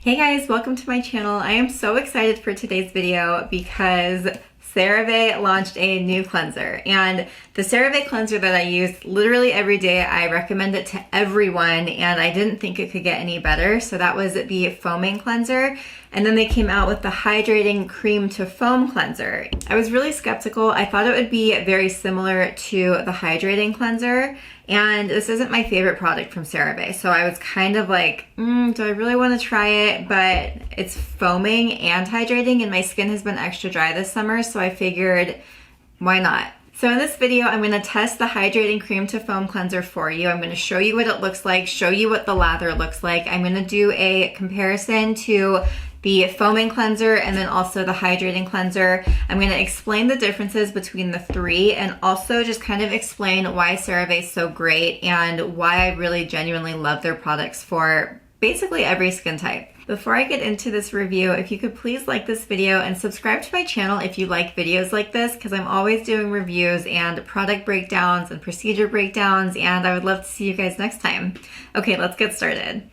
Hey guys, welcome to my channel. I am so excited for today's video because Cerave launched a new cleanser, and the Cerave cleanser that I use literally every day, I recommend it to everyone, and I didn't think it could get any better. So that was the foaming cleanser, and then they came out with the hydrating cream to foam cleanser. I was really skeptical. I thought it would be very similar to the hydrating cleanser, and this isn't my favorite product from Cerave, so I was kind of like, do I really want to try it? But it's foaming and hydrating, and my skin has been extra dry this summer, so I figured, why not? So in this video, I'm going to test the hydrating cream to foam cleanser for you. I'm going to show you what it looks like, show you what the lather looks like. I'm going to do a comparison to the foaming cleanser and then also the hydrating cleanser. I'm going to explain the differences between the three and also just kind of explain why Cerave is so great and why I really genuinely love their products for basically every skin type. Before I get into this review, if you could please like this video and subscribe to my channel if you like videos like this, because I'm always doing reviews and product breakdowns and procedure breakdowns, and I would love to see you guys next time. Okay, let's get started.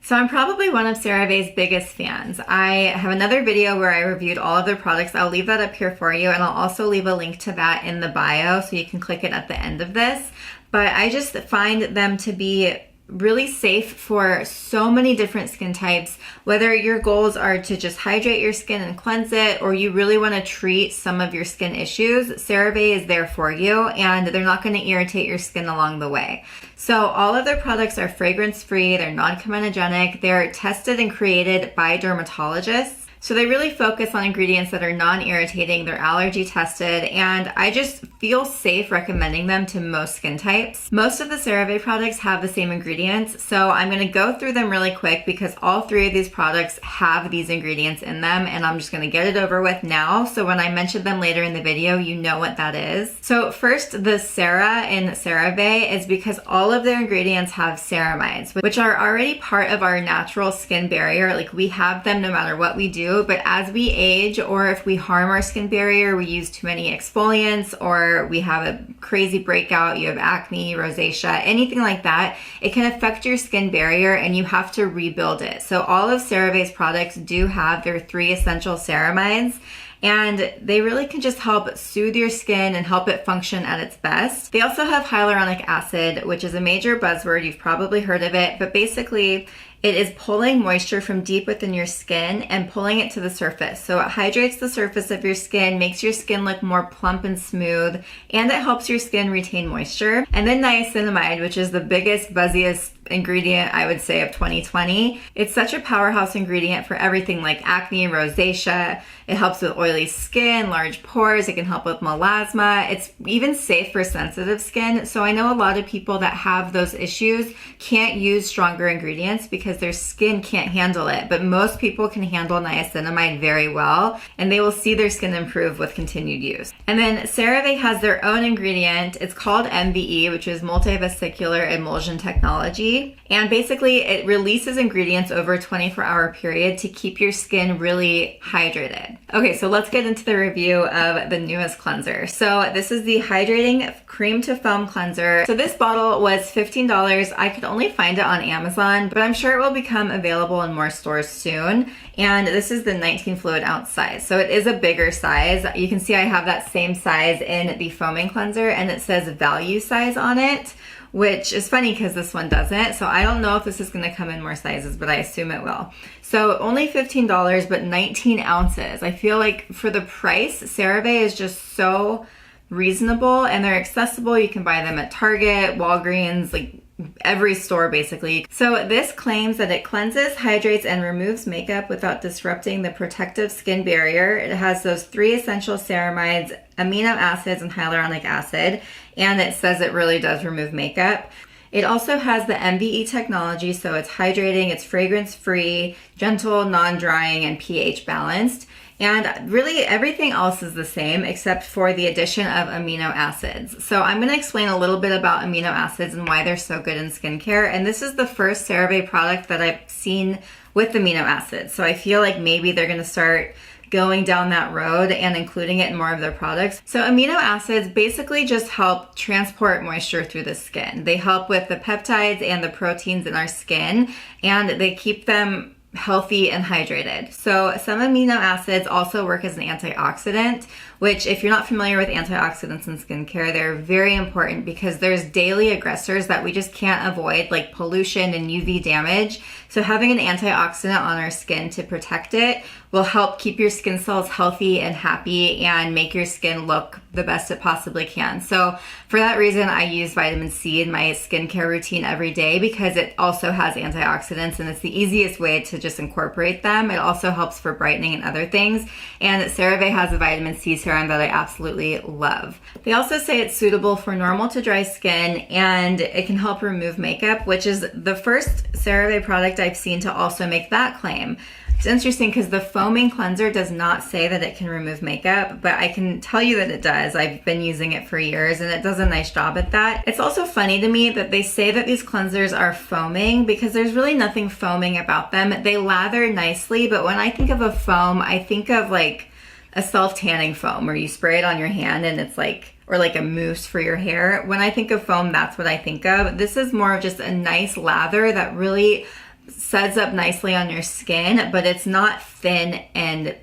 So I'm probably one of Cerave's biggest fans. I have another video where I reviewed all of their products. I'll leave that up here for you, and I'll also leave a link to that in the bio so you can click it at the end of this. But I just find them to be really safe for so many different skin types, whether your goals are to just hydrate your skin and cleanse it, or you really want to treat some of your skin issues. Cerave is there for you, and they're not going to irritate your skin along the way. So all of their products are fragrance free, they're non-comedogenic, they're tested and created by dermatologists. So they really focus on ingredients that are non-irritating, they're allergy tested, and I just feel safe recommending them to most skin types. Most of the Cerave products have the same ingredients, so I'm going to go through them really quick because all three of these products have these ingredients in them, and I'm just going to get it over with now, so when I mention them later in the video, you know what that is. So first, the Cera in Cerave is because all of their ingredients have ceramides, which are already part of our natural skin barrier. Like, we have them no matter what we do. But as we age, or if we harm our skin barrier, we use too many exfoliants, or we have a crazy breakout, you have acne, rosacea, anything like that, it can affect your skin barrier and you have to rebuild it. So all of Cerave's products do have their 3 essential ceramides, and they really can just help soothe your skin and help it function at its best. They also have hyaluronic acid, which is a major buzzword. You've probably heard of it, but basically it is pulling moisture from deep within your skin and pulling it to the surface. So it hydrates the surface of your skin, makes your skin look more plump and smooth, and it helps your skin retain moisture. And then niacinamide, which is the biggest, buzziest ingredient, I would say, of 2020. It's such a powerhouse ingredient for everything like acne, rosacea. It helps with oily skin, large pores. It can help with melasma. It's even safe for sensitive skin. So I know a lot of people that have those issues can't use stronger ingredients because their skin can't handle it. But most people can handle niacinamide very well, and they will see their skin improve with continued use. And then Cerave has their own ingredient. It's called MVE, which is multivesicular emulsion technology. And basically it releases ingredients over a 24-hour period to keep your skin really hydrated. Okay, so let's get into the review of the newest cleanser. So this is the Hydrating Cream to Foam Cleanser. So this bottle was $15. I could only find it on Amazon, but I'm sure it will become available in more stores soon. And this is the 19 fluid ounce size. So it is a bigger size. You can see I have that same size in the foaming cleanser, and it says value size on it, which is funny because this one doesn't. So I don't know if this is going to come in more sizes, but I assume it will. So only $15, but 19 ounces. I feel like for the price, Cerave is just so reasonable, and they're accessible. You can buy them at Target, Walgreens, like every store basically. So this claims that it cleanses, hydrates, and removes makeup without disrupting the protective skin barrier. It has those 3 essential ceramides, amino acids, and hyaluronic acid, and it says it really does remove makeup. It also has the MVE technology, so it's hydrating, it's fragrance free, gentle, non-drying, and pH balanced. And really everything else is the same except for the addition of amino acids. So I'm going to explain a little bit about amino acids and why they're so good in skincare. And this is the first Cerave product that I've seen with amino acids. So I feel like maybe they're going to start going down that road and including it in more of their products. So amino acids basically just help transport moisture through the skin. They help with the peptides and the proteins in our skin, and they keep them healthy and hydrated. So some amino acids also work as an antioxidant, which if you're not familiar with antioxidants in skincare, they're very important because there's daily aggressors that we just can't avoid, like pollution and UV damage. So having an antioxidant on our skin to protect it will help keep your skin cells healthy and happy and make your skin look the best it possibly can. So for that reason, I use vitamin C in my skincare routine every day because it also has antioxidants and it's the easiest way to just incorporate them. It also helps for brightening and other things. And Cerave has a vitamin C serum that I absolutely love. They also say it's suitable for normal to dry skin and it can help remove makeup, which is the first Cerave product I've seen to also make that claim. It's interesting because the foaming cleanser does not say that it can remove makeup, but I can tell you that it does. I've been using it for years and it does a nice job at that. It's also funny to me that they say that these cleansers are foaming because there's really nothing foaming about them. They lather nicely, but when I think of a foam, I think of like a self-tanning foam where you spray it on your hand and it's like, or like a mousse for your hair. When I think of foam, that's what I think of. This is more of just a nice lather that really sets up nicely on your skin, but it's not thin and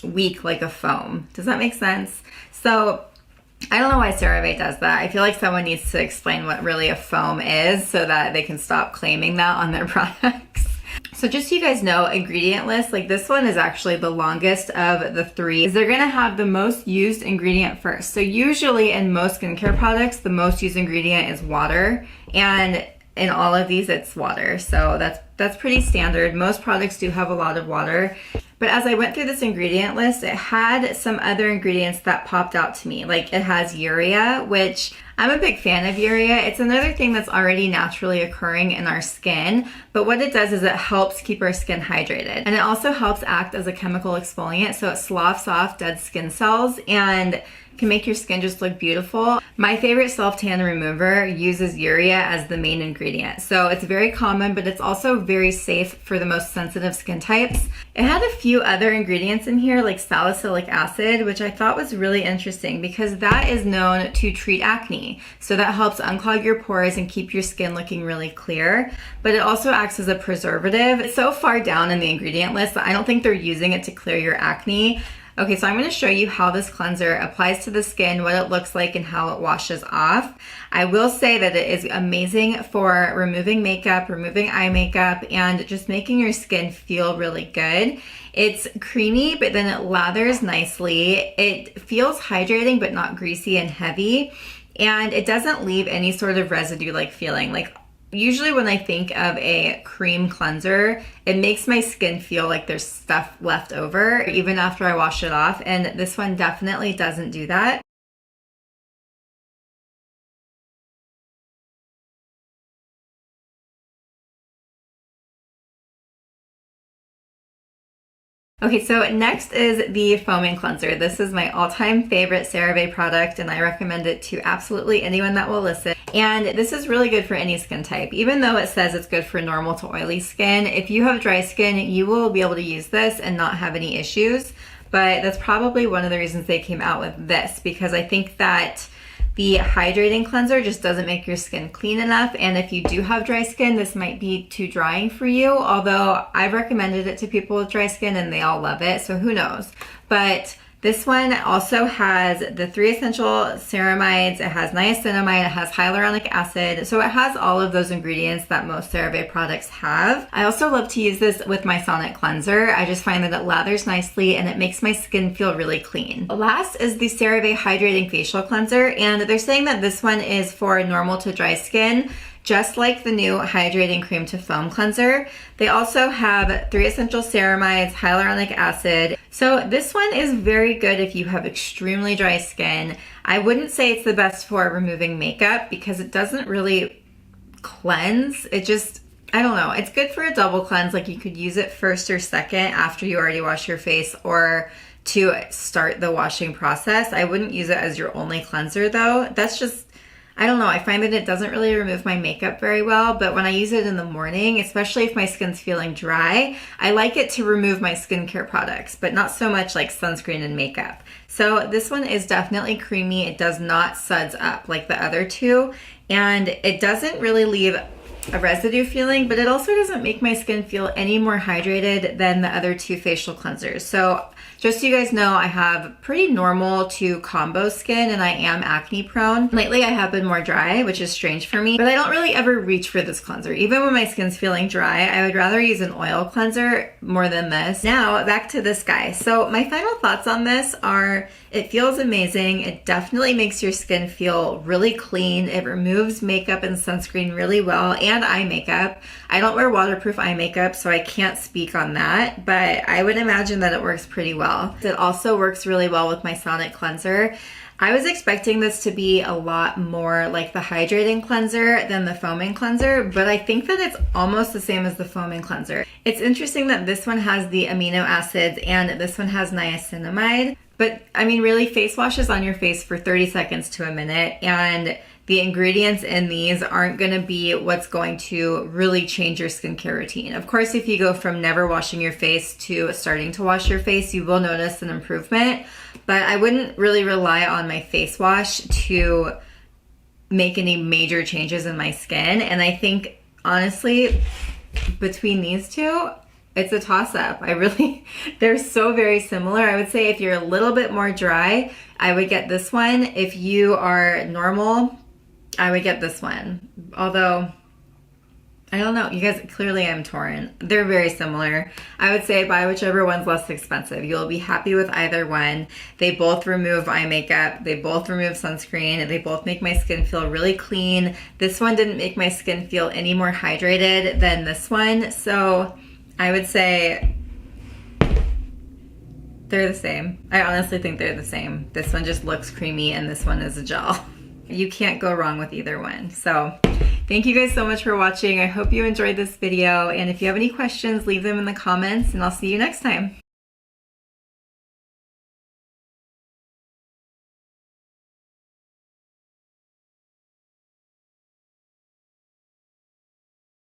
weak like a foam. Does that make sense? So I don't know why Cerave does that. I feel like someone needs to explain what really a foam is so that they can stop claiming that on their products. So just so you guys know, ingredient list, like this one is actually the longest of the three. They're gonna have the most used ingredient first. So usually in most skincare products, the most used ingredient is water, and in all of these it's water. So that's pretty standard. Most products do have a lot of water. But as I went through this ingredient list, it had some other ingredients that popped out to me. Like it has urea, which I'm a big fan of urea. It's another thing that's already naturally occurring in our skin. But what it does is it helps keep our skin hydrated. And it also helps act as a chemical exfoliant. So it sloughs off dead skin cells and can make your skin just look beautiful. My favorite self-tan remover uses urea as the main ingredient. So it's very common, but it's also very safe for the most sensitive skin types. It had a few other ingredients in here like salicylic acid, which I thought was really interesting because that is known to treat acne. So that helps unclog your pores and keep your skin looking really clear. But it also acts as a preservative. It's so far down in the ingredient list that I don't think they're using it to clear your acne. Okay, so I'm going to show you how this cleanser applies to the skin, what it looks like, and how it washes off. I will say that it is amazing for removing makeup, removing eye makeup, and just making your skin feel really good. It's creamy, but then it lathers nicely. It feels hydrating, but not greasy and heavy. And it doesn't leave any sort of residue-like feeling. Like, usually when I think of a cream cleanser, it makes my skin feel like there's stuff left over even after I wash it off, and this one definitely doesn't do that. Okay, so next is the foaming cleanser. This is my all-time favorite CeraVe product, and I recommend it to absolutely anyone that will listen. And this is really good for any skin type. Even though it says it's good for normal to oily skin, if you have dry skin, you will be able to use this and not have any issues. But that's probably one of the reasons they came out with this, because I think that the hydrating cleanser just doesn't make your skin clean enough, and if you do have dry skin, this might be too drying for you, although I've recommended it to people with dry skin and they all love it, so who knows. But this one also has the 3 essential ceramides, it has niacinamide, it has hyaluronic acid, so it has all of those ingredients that most CeraVe products have. I also love to use this with my Sonic cleanser. I just find that it lathers nicely and it makes my skin feel really clean. Last is the CeraVe Hydrating Facial Cleanser, and they're saying that this one is for normal to dry skin, just like the new Hydrating Cream to Foam Cleanser. They also have 3 essential ceramides, hyaluronic acid. So this one is very good if you have extremely dry skin. I wouldn't say it's the best for removing makeup because it doesn't really cleanse. It just, I don't know. It's good for a double cleanse. Like you could use it first or second after you already wash your face or to start the washing process. I wouldn't use it as your only cleanser though. That's just, I don't know, I find that it doesn't really remove my makeup very well, but when I use it in the morning, especially if my skin's feeling dry, I like it to remove my skincare products, but not so much like sunscreen and makeup. So this one is definitely creamy. It does not suds up like the other two, and it doesn't really leave a residue feeling, but it also doesn't make my skin feel any more hydrated than the other two facial cleansers. So just so you guys know, I have pretty normal to combo skin and I am acne prone. Lately I have been more dry, which is strange for me, but I don't really ever reach for this cleanser. Even when my skin's feeling dry, I would rather use an oil cleanser more than this. Now back to this guy. So my final thoughts on this are, it feels amazing. It definitely makes your skin feel really clean. It removes makeup and sunscreen really well, and eye makeup. I don't wear waterproof eye makeup, so I can't speak on that, but I would imagine that it works pretty well. It also works really well with my Sonic cleanser. I was expecting this to be a lot more like the hydrating cleanser than the foaming cleanser, but I think that it's almost the same as the foaming cleanser. It's interesting that this one has the amino acids and this one has niacinamide. But I mean, really, face washes on your face for 30 seconds to a minute, and the ingredients in these aren't going to be what's going to really change your skincare routine. Of course, if you go from never washing your face to starting to wash your face, you will notice an improvement, but I wouldn't really rely on my face wash to make any major changes in my skin. And I think, honestly, between these two, it's a toss-up. They're so very similar. I would say if you're a little bit more dry, I would get this one. If you are normal, I would get this one. Although, I don't know. You guys, clearly I'm torn. They're very similar. I would say buy whichever one's less expensive. You'll be happy with either one. They both remove eye makeup. They both remove sunscreen. They both make my skin feel really clean. This one didn't make my skin feel any more hydrated than this one. So I would say they're the same. I honestly think they're the same. This one just looks creamy and this one is a gel. You can't go wrong with either one. So thank you guys so much for watching. I hope you enjoyed this video. And if you have any questions, leave them in the comments and I'll see you next time.